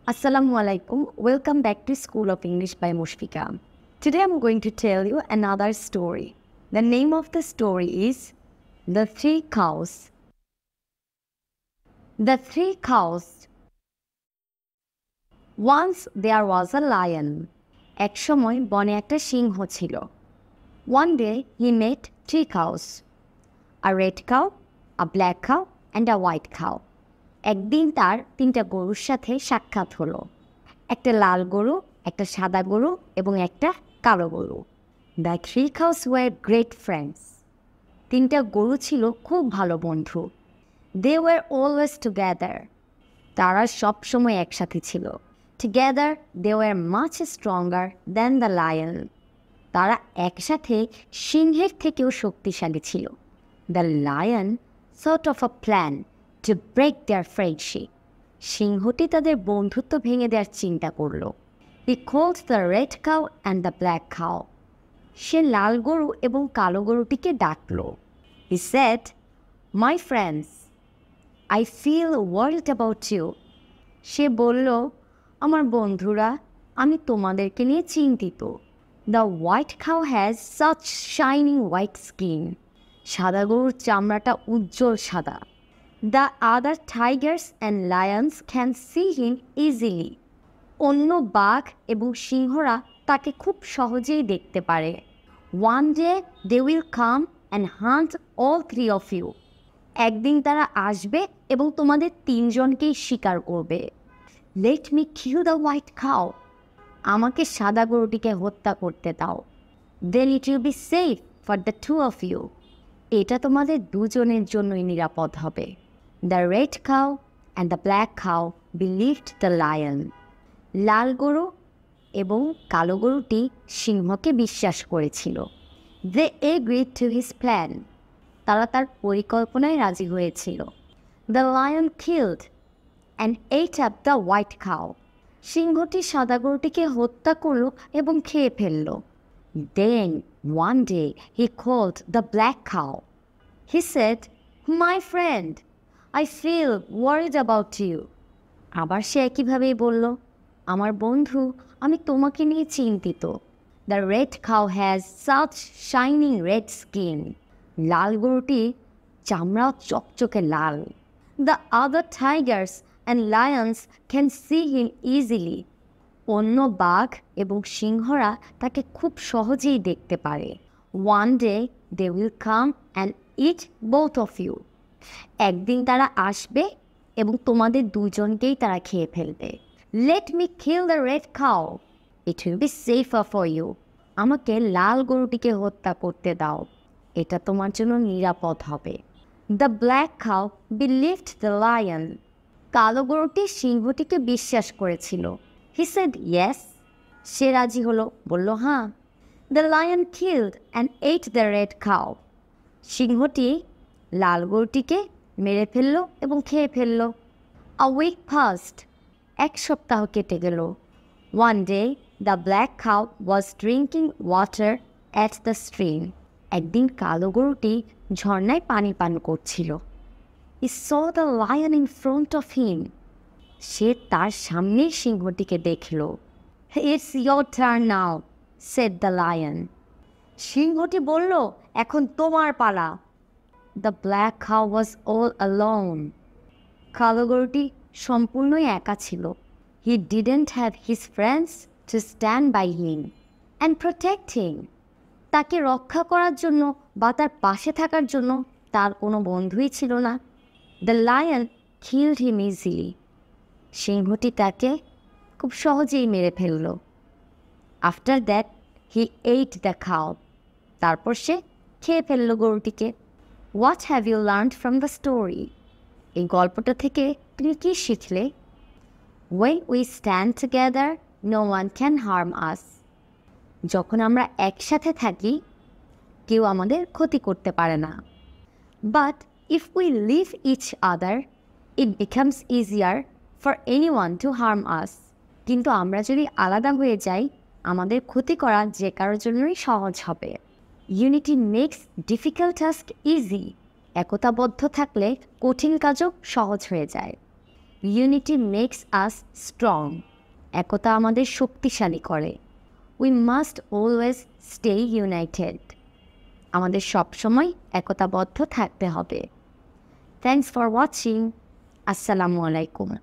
Assalamu alaikum. Welcome back to School of English by Musfeka. Today I'm going to tell you another story. The name of the story is The Three Cows. The Three Cows. Once there was a lion. এক সময় বনে একটা সিংহ ছিল. One day he met three cows. A red cow, a black cow and a white cow. একদিন তার তিনটা গরুর সাথে সাক্ষাৎ হলো. একটা লাল গরু, একটা সাদা গরু এবং একটা কালো গরু. The three cows were great friends. তিনটা গরু ছিল খুব ভালো বন্ধু. They were always together. তারা সব সময় একসাথে ছিল. Together they were much stronger than the lion. তারা একসাথে সিংহের থেকেও শক্তিশালী ছিল. The lion thought of a plan to break their friendship. সিংহটি তাদের বন্ধুত্ব ভেঙে দেওয়ার চিন্তা করল. He called the red cow and the black cow. সে লাল গরু এবং কালো গরুটিকে ডাকল. He said, "My friends, I feel worried about you." সে বলল, আমার বন্ধুরা, আমি তোমাদেরকে নিয়ে চিন্তিত. The white cow has such shining white skin. সাদা গরুর চামড়াটা উজ্জ্বল সাদা. The other tigers and lions can see him easily. অন্য বাঘ এবং সিংহরা তাকে খুব সহজেই দেখতে পারে. One day they will come and hunt all three of you. একদিন তারা আসবে এবং তোমাদের তিনজনকেই শিকার করবে. Let me kill the white cow. আমাকে সাদা গরুটিকে হত্যা করতে দাও. Then it will be safe for the two of you. এটা তোমাদের দুজনের জন্যই নিরাপদ হবে. The red cow and the black cow believed the lion. লাল গরু এবং কালো গরুটি সিংহকে বিশ্বাস করেছিল. They agreed to his plan. তারা তার পরিকল্পনায় রাজি হয়েছিল. The lion killed and ate up the white cow. সিংহটি সাদা গরুটিকে হত্যা করল এবং খেয়ে ফেলল. Then one day he called the black cow. He said, "My friend, I feel worried about you." আবার সে একইভাবেই বলল, আমার বন্ধু, আমি তোমাকে নিয়ে চিন্তিত. The red cow has such shining red skin. লাল গরুটি চামড়া চকচকে লাল. The other tigers and lions can see him easily. অন্য বাঘ এবং সিংহরা তাকে খুব সহজেই দেখতে পারে. One day they will come and eat both of you. একদিন তারা আসবে এবং তোমাদের দুজনকেই তারা খেয়ে ফেলবে. Let me kill the red cow. It will be safer for you. আমাকে লাল গরুটিকে হত্যা করতে দাও. এটা তোমার জন্য নিরাপদ হবে. The black cow believed the lion. কালো গরুটি সিংহটিকে বিশ্বাস করেছিল. He said yes. সে রাজি হলো, বলল হ্যাঁ. The lion killed and ate the red cow. সিংহটি লাল গরুটিকে মেরে ফেলল এবং খেয়ে ফেলল. A week passed. এক সপ্তাহ কেটে গেল. One day the black cow was drinking water at the stream. একদিন কালো গরুটি ঝর্ণায় পানি পান করছিল. He saw the lion in front of him. সে তার সামনেই সিংহটিকে দেখল. It's your turn now, said the lion. সিংহটি বলল, এখন তোমার পালা. The black cow was all alone. কালো গরুটি সম্পূর্ণই একা ছিল. He didn't have his friends to stand by him and protect him. তাকে রক্ষা করার জন্য বা তার পাশে থাকার জন্য তার কোনো বন্ধুই ছিল না. The lion killed him easily. সিংহটি তাকে খুব সহজেই মেরে ফেলল. After that he ate the cow. তারপর সে খেয়ে ফেলল গরুটিকে. What have you learned from the story? এই গল্পটা থেকে তুমি কি শিখলে? When we stand together, no one can harm us. যখন আমরা একসাথে থাকি, কেউ আমাদের ক্ষতি করতে পারে না. But if we leave each other, it becomes easier for anyone to harm us. কিন্তু আমরা যদি আলাদা হয়ে যাই, আমাদের ক্ষতি করা যে কারোর জন্যই সহজ হবে. Unity makes difficult tasks easy. একতাবদ্ধ থাকলে কঠিন কাজও সহজ হয়ে যায়. Unity makes us strong. একতা আমাদের শক্তিশালী করে। We must always stay united. আমাদের সবসময় একতাবদ্ধ থাকতে হবে। Thanks for watching. আসসালামু আলাইকুম।